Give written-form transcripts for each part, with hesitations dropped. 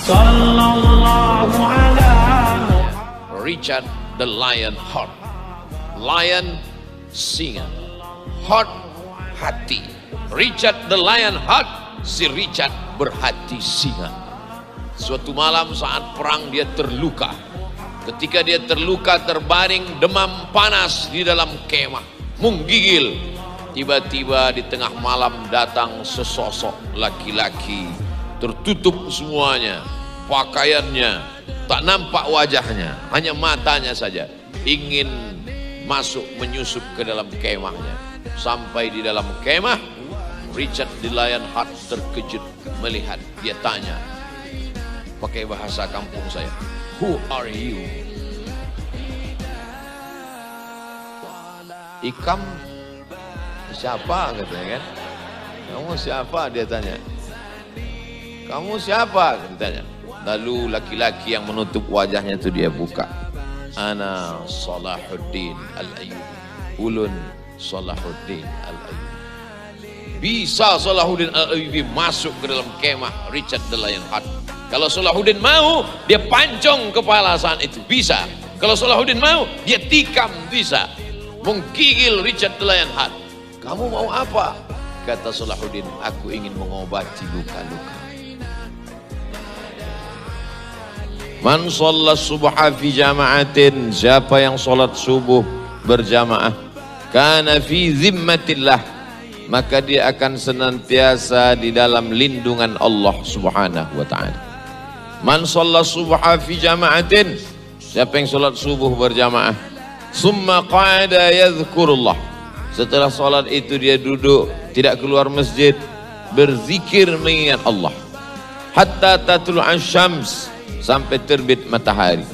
Sallallahu ala Richard the Lion Heart. Lion singa, heart hati. Richard the Lion Heart, si Richard berhati singa. Suatu malam saat perang dia terluka. Ketika dia terluka, terbaring demam panas di dalam kemah, menggigil. Tiba-tiba di tengah malam datang sesosok laki-laki, tertutup semuanya, pakaiannya, tak nampak wajahnya, hanya matanya saja. Ingin masuk menyusup ke dalam kemahnya. Sampai di dalam kemah, Richard the Lion Heart terkejut melihat. Dia tanya pakai bahasa kampung saya, "Who are you?" Ikam siapa katanya kan? Kamu siapa, dia tanya. Kamu siapa, dia tanya. Lalu laki-laki yang menutup wajahnya itu dia buka. Ana Salahuddin Al-Ayyubi. Ulun Salahuddin Al-Ayyubi. Bisa Salahuddin Al-Ayyubi masuk ke dalam kemah Richard the Lion Heart. Kalau Salahuddin mau, dia pancong kepala saat itu, bisa. Kalau Salahuddin mau, dia tikam, bisa. Menggigil Richard the Lion Heart. Kamu mau apa? Kata Salahuddin, aku ingin mengobati luka-luka. Man shalla subha fi jama'atin, siapa yang salat subuh berjamaah, kana fi zimmatillah, maka dia akan senantiasa di dalam lindungan Allah Subhanahu wa taala. Man shalla subha fi jama'atin, siapa yang salat subuh berjamaah, summa qa'ada yadhkurullah, setelah salat itu dia duduk, tidak keluar masjid, berzikir mengingat Allah, hatta tatlu'a syams, sampai terbit matahari.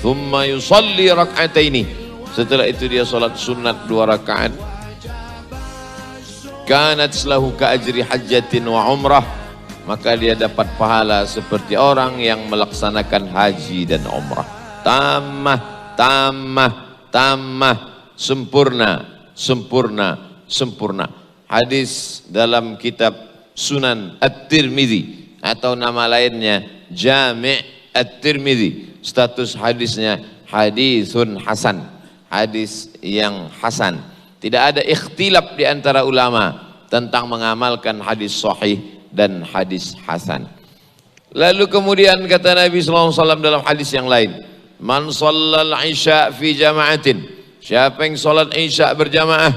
Thumma yusalli rak'ataini, setelah itu dia salat sunat 2 rakaat. Kanat lahu ka ajri hajjatin wa umrah, maka dia dapat pahala seperti orang yang melaksanakan haji dan umrah. Tamah, tamah, tamah, sempurna, sempurna, sempurna. Hadis dalam kitab Sunan At-Tirmidzi atau nama lainnya Jami' At-Tirmidzi, status hadisnya hadisun hasan, hadis yang hasan. Tidak ada ikhtilaf di antara ulama tentang mengamalkan hadis sahih dan hadis hasan. Lalu kemudian kata Nabi SAW dalam hadis yang lain, man shallal isya fi jama'atin, siapa yang salat isya berjamaah,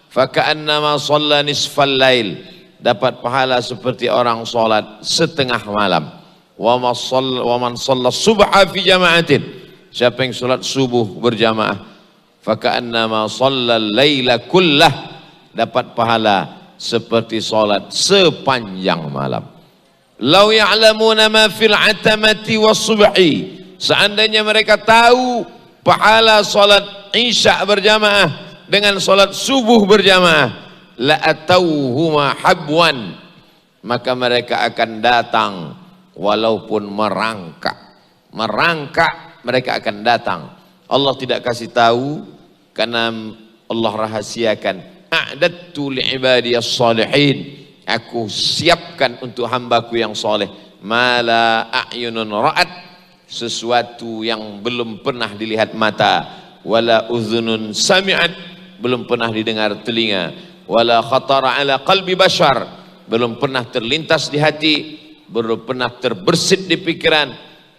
faka'annama shalla nisfal lail, dapat pahala seperti orang salat setengah malam. Wa man shalla subha fi jama'atin, siapa yang salat subuh berjamaah, faka'annama shallal laila kullah, dapat pahala seperti salat sepanjang malam. Lau ya'lamuna ma fil atamati was subhi, seandainya mereka tahu pahala salat isya berjamaah dengan salat subuh berjamaah, la atauhuma habwan, maka mereka akan datang walaupun merangkak. Merangkak mereka akan datang. Allah tidak kasih tahu karena Allah rahasiakan. A'dattu li'ibadiyas salihin, aku siapkan untuk hambaku yang soleh, mala a'yunun ra'at, sesuatu yang belum pernah dilihat mata, wala uzunun sami'at, belum pernah didengar telinga, wala khatara ala qalbi bashar, belum pernah terlintas di hati, belum pernah terbersit di pikiran,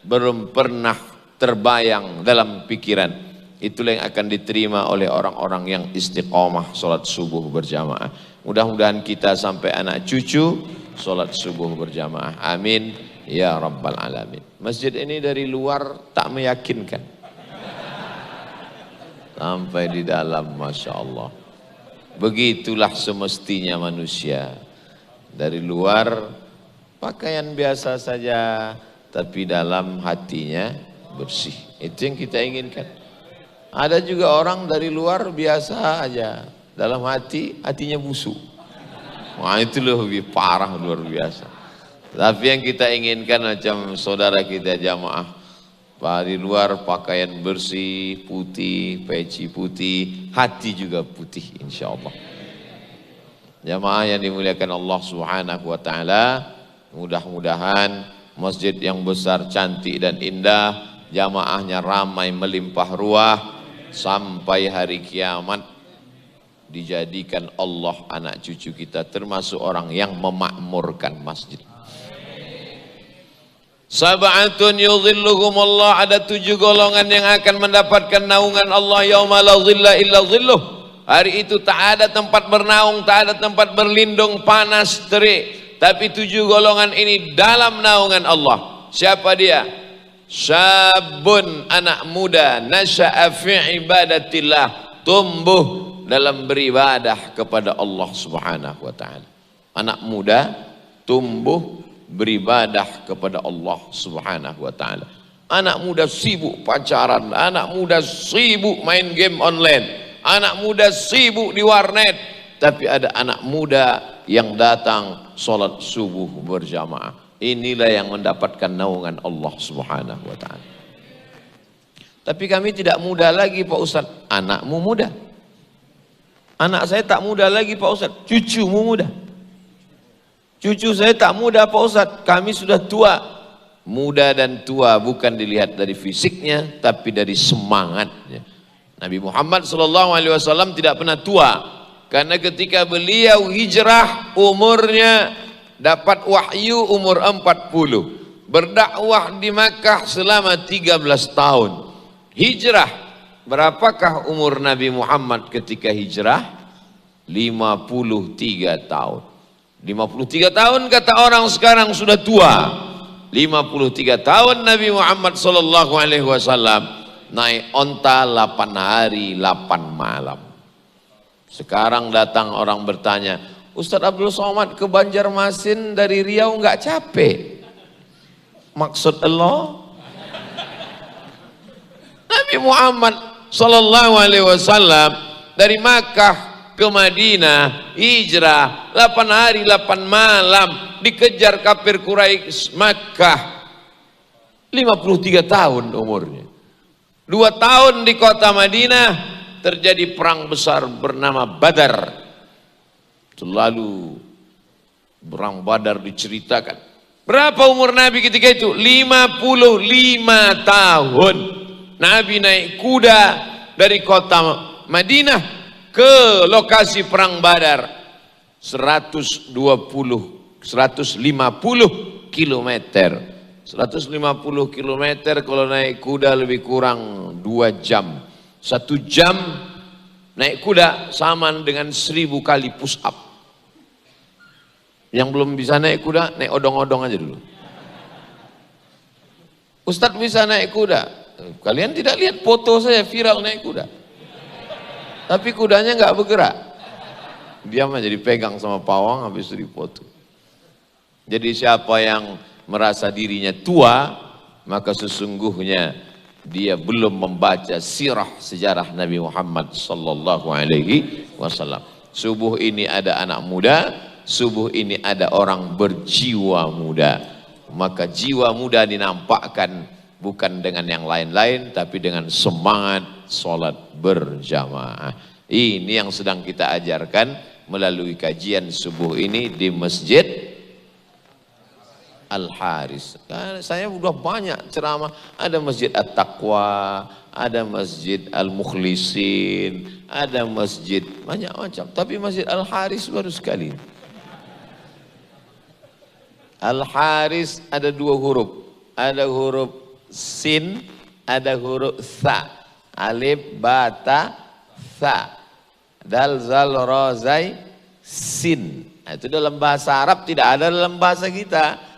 belum pernah terbayang dalam pikiran. Itulah yang akan diterima oleh orang-orang yang istiqomah salat subuh berjamaah. Mudah-mudahan kita sampai anak cucu salat subuh berjamaah. Amin ya rabbal alamin. Masjid ini dari luar tak meyakinkan, sampai di dalam Masya Allah. Begitulah semestinya manusia. Dari luar pakaian biasa saja, tapi dalam hatinya bersih. Itu yang kita inginkan. Ada juga orang dari luar biasa aja, dalam hatinya busuk. Wah, itu lebih parah, luar biasa. Tapi yang kita inginkan macam saudara kita jamaah, di luar pakaian bersih, putih, peci putih, hati juga putih insya Allah. Jamaah yang dimuliakan Allah Subhanahu wa ta'ala, mudah-mudahan masjid yang besar, cantik dan indah, jamaahnya ramai melimpah ruah, sampai hari kiamat dijadikan Allah anak cucu kita termasuk orang yang memakmurkan masjid. Sab'atun yudhilluhumullah, ada 7 golongan yang akan mendapatkan naungan Allah yauma la dhilla illa dhilluh. Hari itu tak ada tempat bernaung, tak ada tempat berlindung, panas terik, tapi 7 golongan ini dalam naungan Allah. Siapa dia? Syabun, anak muda, nasya'a fi ibadatillah, tumbuh dalam beribadah kepada Allah Subhanahu wa taala. Anak muda tumbuh beribadah kepada Allah Subhanahu wa taala. Anak muda sibuk pacaran, anak muda sibuk main game online, anak muda sibuk di warnet, tapi ada anak muda yang datang salat subuh berjamaah. Inilah yang mendapatkan naungan Allah Subhanahu wa taala. Tapi kami tidak muda lagi Pak Ustaz. Anakmu muda. Anak saya tak muda lagi Pak Ustaz. Cucumu muda. Cucu saya tak muda Pak Ustadz, kami sudah tua. Muda dan tua bukan dilihat dari fisiknya, tapi dari semangatnya. Nabi Muhammad SAW tidak pernah tua, karena ketika beliau hijrah umurnya dapat wahyu umur 40. Berdakwah di Makkah selama 13 tahun. Hijrah, berapakah umur Nabi Muhammad ketika hijrah? 53 tahun. 53 tahun kata orang sekarang sudah tua. 53 tahun Nabi Muhammad sallallahu alaihi wasallam naik onta 8 hari 8 malam. Sekarang datang orang bertanya, Ustadz Abdul Somad ke Banjarmasin dari Riau nggak capek? Maksud Allah? Nabi Muhammad sallallahu alaihi wasallam dari Makkah ke Madinah hijrah 8 hari 8 malam, dikejar kafir Quraisy Makkah, 53 tahun umurnya. 2 tahun di kota Madinah terjadi perang besar bernama Badar. Selalu perang Badar diceritakan. Berapa umur Nabi ketika itu? 55 tahun. Nabi naik kuda dari kota Madinah ke lokasi perang Badar, 150 kilometer. 150 kilometer kalau naik kuda lebih kurang 2 jam. 1 jam naik kuda sama dengan 1000 kali push up. Yang belum bisa naik kuda, naik odong-odong aja dulu. Ustadz bisa naik kuda. Kalian tidak lihat foto saya viral naik kuda? Tapi kudanya nggak bergerak, dia mah jadi pegang sama pawang habis itu dipoto. Jadi siapa yang merasa dirinya tua, maka sesungguhnya dia belum membaca sirah sejarah Nabi Muhammad sallallahu alaihi wasallam. Subuh ini ada anak muda, subuh ini ada orang berjiwa muda. Maka jiwa muda dinampakkan bukan dengan yang lain-lain, tapi dengan semangat sholat berjamaah. Ini yang sedang kita ajarkan melalui kajian subuh ini di Masjid Al-Haris. Saya udah banyak ceramah, ada Masjid At-Taqwa, ada Masjid Al-Mukhlisin, ada masjid banyak macam. Tapi Masjid Al-Haris baru sekali. Al-Haris ada 2 huruf, ada huruf sin, ada huruf sa, alif, ba, ta, sa, dal, zal, ra, zai, sin. Nah, itu dalam bahasa Arab, tidak ada dalam bahasa kita.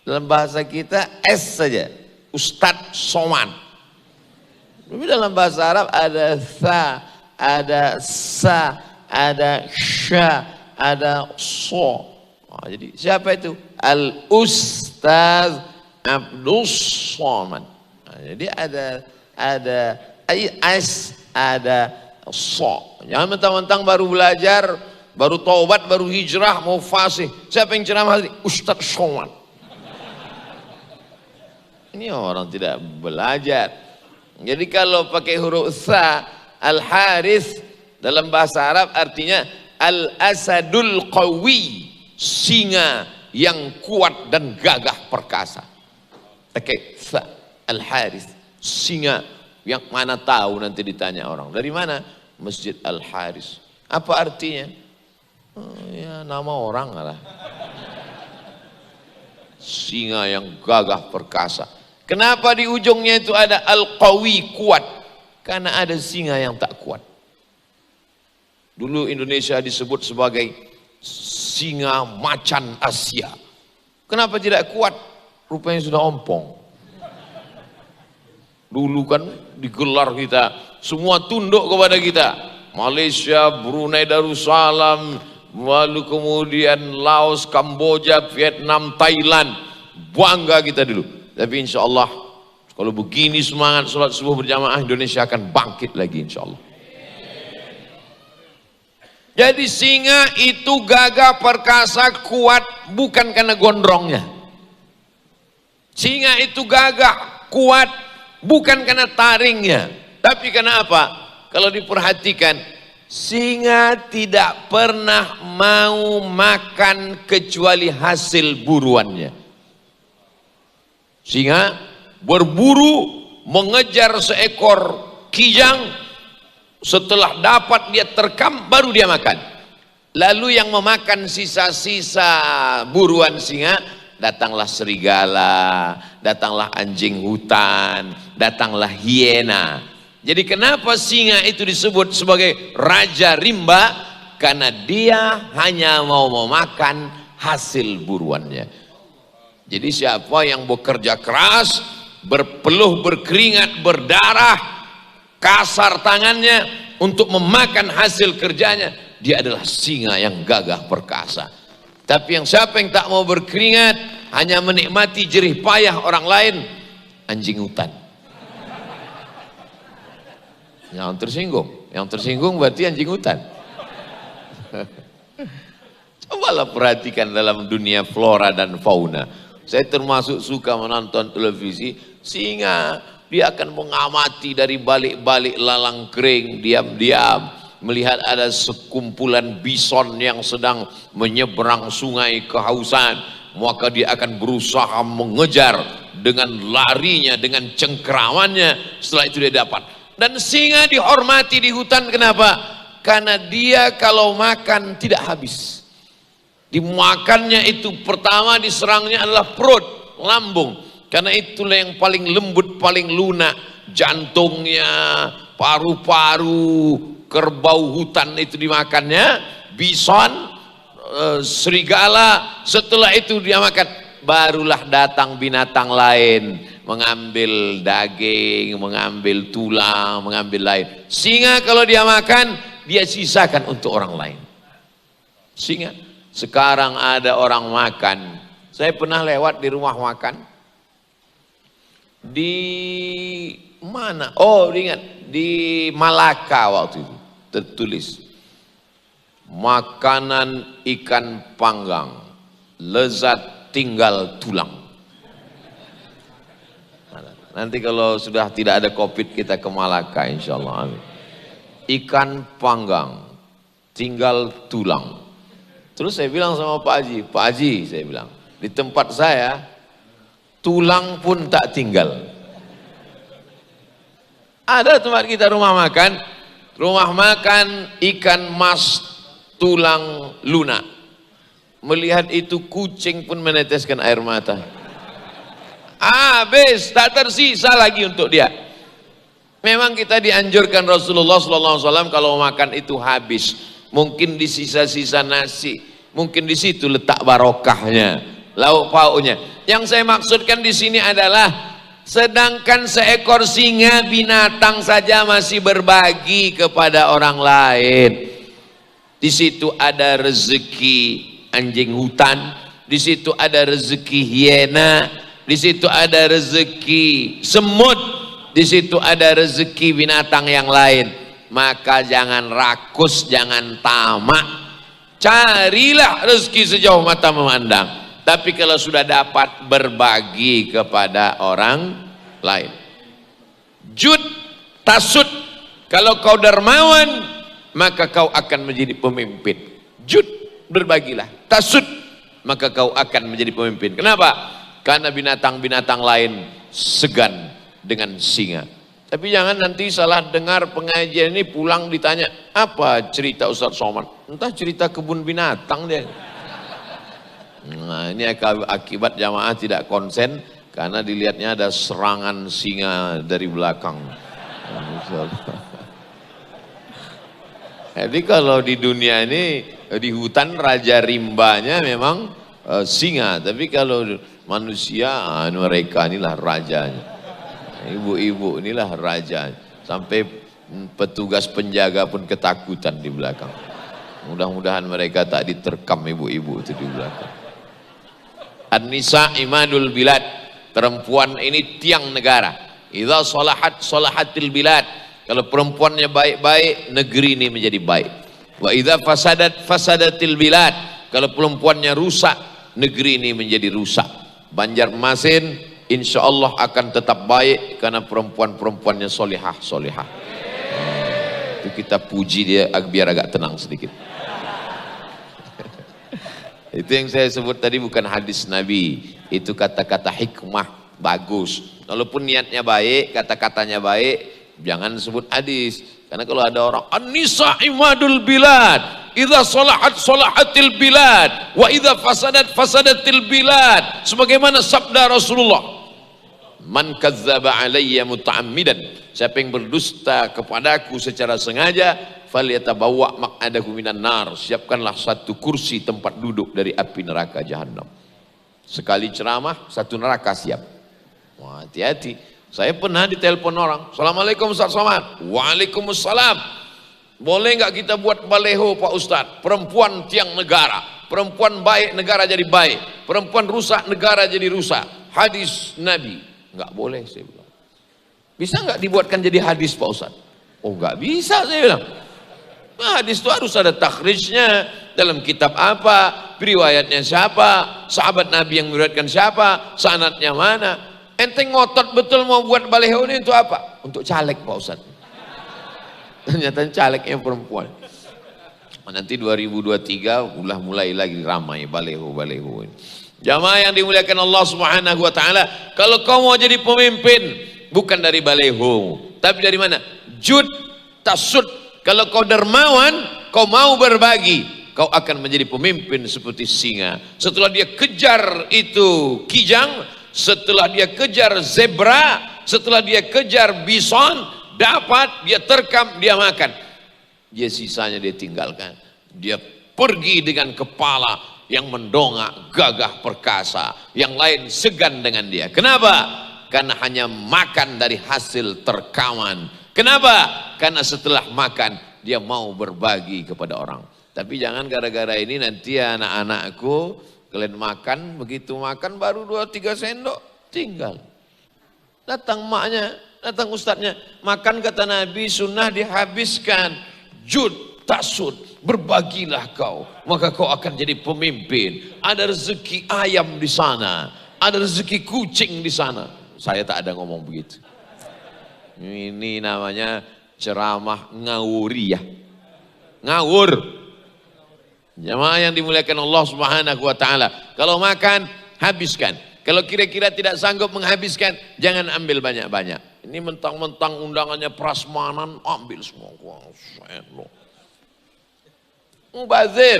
Dalam bahasa kita S saja, Ustadz Somad. Tapi dalam bahasa Arab ada sa, ada sa, ada sya, ada so. Nah, jadi siapa itu? Al-Ustaz Abdul Somad. Nah, jadi ada as, ada so. Jangan mentang-mentang baru belajar, baru taubat, baru hijrah, mau fasih. Siapa yang ceramah hari? Ustaz Somad. Ini orang tidak belajar. Jadi kalau pakai huruf sa, Al-Haris dalam bahasa Arab artinya Al-Asadul Qawi, singa yang kuat dan gagah perkasa. Oke, Al-Harith, singa yang mana tahu nanti ditanya orang. Dari mana? Masjid Al-Harith. Apa artinya? Oh, ya nama orang lah. Singa yang gagah perkasa. Kenapa di ujungnya itu ada Al-Qawi, kuat? Karena ada singa yang tak kuat. Dulu Indonesia disebut sebagai singa macan Asia. Kenapa tidak kuat? Rupanya sudah ompong. Dulu kan digelar kita, semua tunduk kepada kita. Malaysia, Brunei Darussalam, lalu kemudian Laos, Kamboja, Vietnam, Thailand. Bangga kita dulu. Tapi insya Allah, kalau begini semangat sholat subuh berjamaah, Indonesia akan bangkit lagi insya Allah. Jadi singa itu gagah perkasa kuat bukan karena gondrongnya. Singa itu gagah kuat bukan karena taringnya. Tapi karena apa? Kalau diperhatikan, singa tidak pernah mau makan kecuali hasil buruannya. Singa berburu mengejar seekor kijang. Setelah dapat dia terkam, baru dia makan. Lalu yang memakan sisa-sisa buruan singa, datanglah serigala, datanglah anjing hutan, datanglah hiena. Jadi kenapa singa itu disebut sebagai raja rimba? Karena dia hanya mau memakan hasil buruannya. Jadi siapa yang bekerja keras, berpeluh, berkeringat, berdarah, kasar tangannya untuk memakan hasil kerjanya, dia adalah singa yang gagah perkasa. Tapi yang siapa yang tak mau berkeringat, hanya menikmati jerih payah orang lain, anjing hutan. Yang tersinggung berarti anjing hutan. Cobalah perhatikan dalam dunia flora dan fauna. Saya termasuk suka menonton televisi, singa dia akan mengamati dari balik-balik lalang kering, diam-diam melihat ada sekumpulan bison yang sedang menyeberang sungai kehausan, maka dia akan berusaha mengejar dengan larinya, dengan cengkeramannya. Setelah itu dia dapat. Dan singa dihormati di hutan, kenapa? Karena dia kalau makan tidak habis. Dimakannya itu pertama diserangnya adalah perut, lambung. Karena itulah yang paling lembut, paling lunak, jantungnya, paru-paru, kerbau hutan itu dimakannya, bison, serigala, setelah itu dia makan, barulah datang binatang lain, mengambil daging, mengambil tulang, mengambil lain. Singa kalau dia makan, dia sisakan untuk orang lain. Singa, sekarang ada orang makan, saya pernah lewat di rumah makan, di mana? Oh, ingat, di Malaka waktu itu tertulis makanan ikan panggang lezat tinggal tulang. Nanti kalau sudah tidak ada COVID kita ke Malaka insyaallah. Ikan panggang tinggal tulang. Terus saya bilang sama Pak Haji saya bilang, di tempat saya tulang pun tak tinggal. Ada tempat kita rumah makan ikan mas tulang lunak. Melihat itu kucing pun meneteskan air mata. Habis, tak tersisa lagi untuk dia. Memang kita dianjurkan Rasulullah SAW kalau makan itu habis. Mungkin di sisa-sisa nasi, mungkin di situ letak barokahnya, lauk pauknya. Yang saya maksudkan di sini adalah, sedangkan seekor singa binatang saja masih berbagi kepada orang lain. Di situ ada rezeki anjing hutan, di situ ada rezeki hiena, di situ ada rezeki semut, di situ ada rezeki binatang yang lain. Maka jangan rakus, jangan tamak, carilah rezeki sejauh mata memandang. Tapi kalau sudah dapat, berbagi kepada orang lain. Jud tasud, kalau kau dermawan maka kau akan menjadi pemimpin. Jud, berbagilah. Tasud, maka kau akan menjadi pemimpin. Kenapa? Karena binatang-binatang lain segan dengan singa. Tapi jangan nanti salah dengar pengajian ini pulang ditanya, apa cerita Ustaz Somad? Entah cerita kebun binatang dia. Nah, ini akibat jamaah tidak konsen karena dilihatnya ada serangan singa dari belakang. Jadi kalau di dunia ini, di hutan raja rimbanya memang singa, tapi kalau manusia, mereka inilah rajanya. Ibu-ibu inilah rajanya. Sampai petugas penjaga pun ketakutan di belakang. Mudah-mudahan mereka tak diterkam ibu-ibu itu di belakang. An-nisa imadul bilad. Perempuan ini tiang negara. Idza salahat salahatil bilad. Kalau perempuannya baik-baik, negeri ini menjadi baik. Wa idza fasadat fasadatil bilad. Kalau perempuannya rusak, negeri ini menjadi rusak. Banjarmasin insya Allah akan tetap baik karena perempuan-perempuannya solihah. Itu kita puji dia biar agak tenang sedikit. Itu yang saya sebut tadi bukan hadis Nabi, itu kata-kata hikmah bagus. Walaupun niatnya baik, kata-katanya baik, jangan sebut hadis. Karena kalau ada orang an-nisa imadul bilad, idza salahat salahatil bilad, wa idza fasadat fasadatil bilad. Sebagaimana sabda Rasulullah, man kadzdzaba alayya muta'ammidan, siapa yang berdusta kepadaku secara sengaja, falyatabawwa maq'adahu minan nar, siapkanlah satu kursi tempat duduk dari api neraka jahanam. Sekali ceramah satu neraka siap. Wah, hati-hati. Saya pernah ditelepon orang, Assalamualaikum Ustaz Somad. Waalaikumsalam. Boleh nggak kita buat baleho Pak Ustadz? Perempuan tiang negara, perempuan baik negara jadi baik, perempuan rusak negara jadi rusak. Hadis Nabi. Nggak boleh saya bilang. Bisa nggak dibuatkan jadi hadis Pak Ustadz? Oh nggak bisa saya bilang. Nah, hadis itu harus ada takhrijnya, dalam kitab apa, riwayatnya siapa, sahabat Nabi yang meriwayatkan siapa, sanadnya mana. Enteng ngotot betul mau buat baleho ini untuk apa? Untuk caleg Pak Ustadz. Ternyata calegnya perempuan. Nanti 2023 mulai lagi ramai baleho ini. Jamaah yang dimuliakan Allah Subhanahu wa taala, kalau kau mau jadi pemimpin bukan dari baleho, tapi dari mana? Jud tasud. Kalau kau dermawan, kau mau berbagi, kau akan menjadi pemimpin seperti singa. Setelah dia kejar itu kijang, setelah dia kejar zebra, setelah dia kejar bison, dapat, dia terkam, dia makan. Dia sisanya dia tinggalkan. Dia pergi dengan kepala yang mendongak, gagah perkasa. Yang lain segan dengan dia. Kenapa? Karena hanya makan dari hasil terkaman. Kenapa? Karena setelah makan dia mau berbagi kepada orang. Tapi jangan gara-gara ini nanti anak-anakku kalian makan, begitu makan baru 2-3 sendok tinggal. Datang maknya, datang ustadznya, makan kata Nabi sunnah dihabiskan. Jud tasud, berbagilah kau, maka kau akan jadi pemimpin. Ada rezeki ayam di sana, ada rezeki kucing di sana. Saya tak ada ngomong begitu. Ini namanya ceramah ngawuri ya. Ngawur. Jamaah yang dimuliakan Allah Subhanahu wa taala. Kalau makan, habiskan. Kalau kira-kira tidak sanggup menghabiskan, jangan ambil banyak-banyak. Ini mentang-mentang undangannya prasmanan, ambil semua. Mubazir.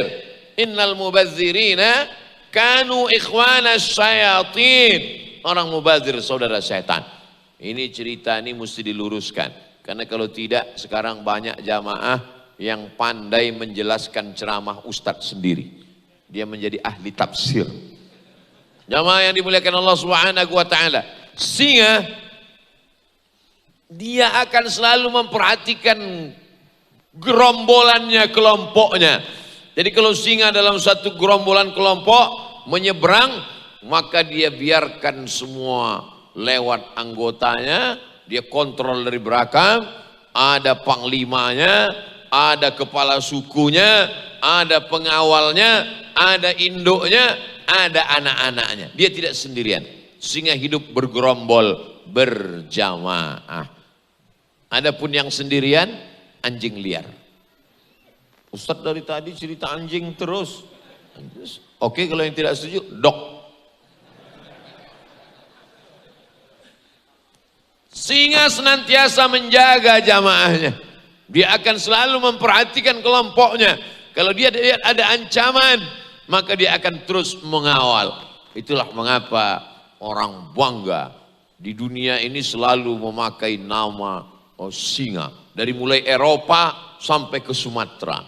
Innal mubazzirina kanu ikhwana syayatin. Orang mubazir saudara syaitan. Ini cerita ini mesti diluruskan. Karena kalau tidak, sekarang banyak jamaah yang pandai menjelaskan ceramah ustadz sendiri. Dia menjadi ahli tafsir. Jamaah yang dimuliakan Allah Subhanahu wa taala. Singa dia akan selalu memperhatikan gerombolannya, kelompoknya. Jadi kalau singa dalam satu gerombolan kelompok menyeberang, maka dia biarkan semua lewat anggotanya, dia kontrol dari belakang, ada panglimanya, ada kepala sukunya, ada pengawalnya, ada induknya, ada anak-anaknya. Dia tidak sendirian. Singa hidup bergerombol, berjamaah. Adapun yang sendirian, anjing liar. Ustadz dari tadi cerita anjing terus. Oke, kalau yang tidak setuju, dok. Singa senantiasa menjaga jamaahnya. Dia akan selalu memperhatikan kelompoknya. Kalau dia lihat ada ancaman, maka dia akan terus mengawal. Itulah mengapa orang bangga di dunia ini selalu memakai nama singa. Dari mulai Eropa sampai ke Sumatera.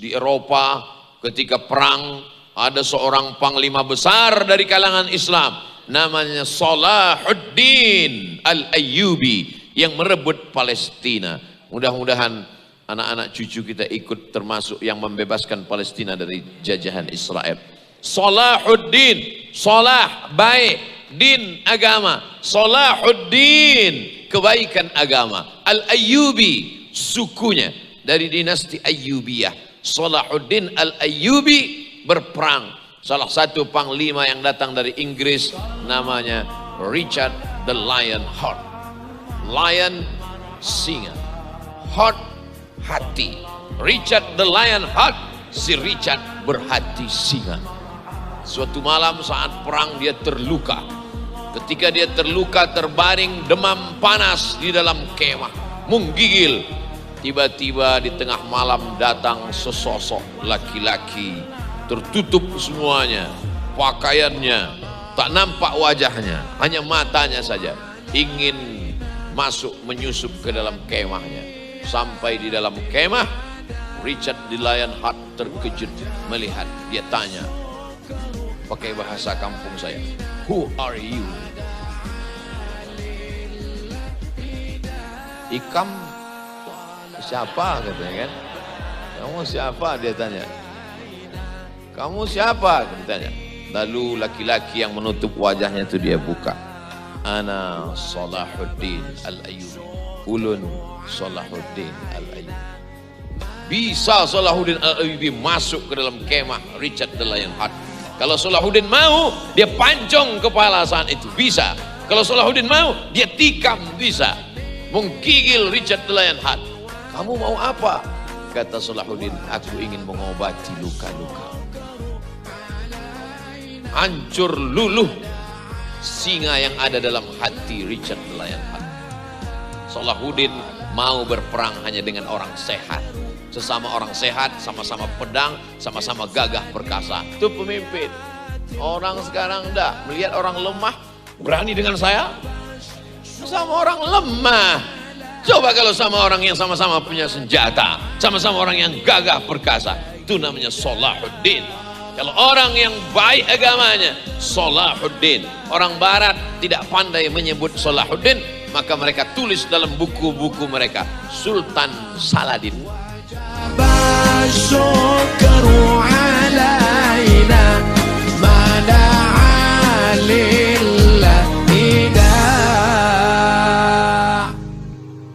Di Eropa ketika perang ada seorang panglima besar dari kalangan Islam. Namanya Salahuddin Al-Ayyubi yang merebut Palestina. Mudah-mudahan anak-anak cucu kita ikut termasuk yang membebaskan Palestina dari jajahan Israel. Salahuddin, salah baik, din agama, Salahuddin kebaikan agama, Al-Ayyubi sukunya dari dinasti Ayyubiyah. Salahuddin Al-Ayyubi berperang. Salah satu panglima yang datang dari Inggris namanya Richard the Lion Heart. Lion singa, heart hati. Richard the Lion Heart, si Richard berhati singa. Suatu malam saat perang dia terluka. Ketika dia terluka terbaring demam panas di dalam kemah, menggigil. Tiba-tiba di tengah malam datang sesosok laki-laki, tertutup semuanya, pakaiannya, tak nampak wajahnya, hanya matanya saja. Ingin masuk menyusup ke dalam kemahnya. Sampai di dalam kemah, Richard the Lion Heart terkejut melihat. Dia tanya, pakai bahasa kampung saya, "Who are you?" Ikam siapa katanya kan? Kamu siapa dia tanya. Kamu siapa? Ditanya. Lalu laki-laki yang menutup wajahnya itu dia buka. Ana Salahuddin Al-Ayyubi. Ulun Salahuddin Al-Ayyubi. Bisa Salahuddin Al-Ayyubi masuk ke dalam kemah Richard the Lion Heart. Kalau Salahuddin mau, dia pancong kepala saat itu. Bisa. Kalau Salahuddin mau, dia tikam. Bisa. Menggigil Richard the Lion Heart. Kamu mau apa? Kata Salahuddin, aku ingin mengobati luka-luka. Hancur luluh singa yang ada dalam hati Richard the Lion Heart. Salahuddin mau berperang hanya dengan orang sehat. Sesama orang sehat, sama-sama pedang, sama-sama gagah perkasa. Itu pemimpin. Orang sekarang enggak, melihat orang lemah, berani dengan saya. Sama orang lemah. Coba kalau sama orang yang sama-sama punya senjata, sama-sama orang yang gagah perkasa. Itu namanya Salahuddin. Kalau orang yang baik agamanya, Salahuddin. Orang barat tidak pandai menyebut Salahuddin, maka mereka tulis dalam buku-buku mereka Sultan Saladin.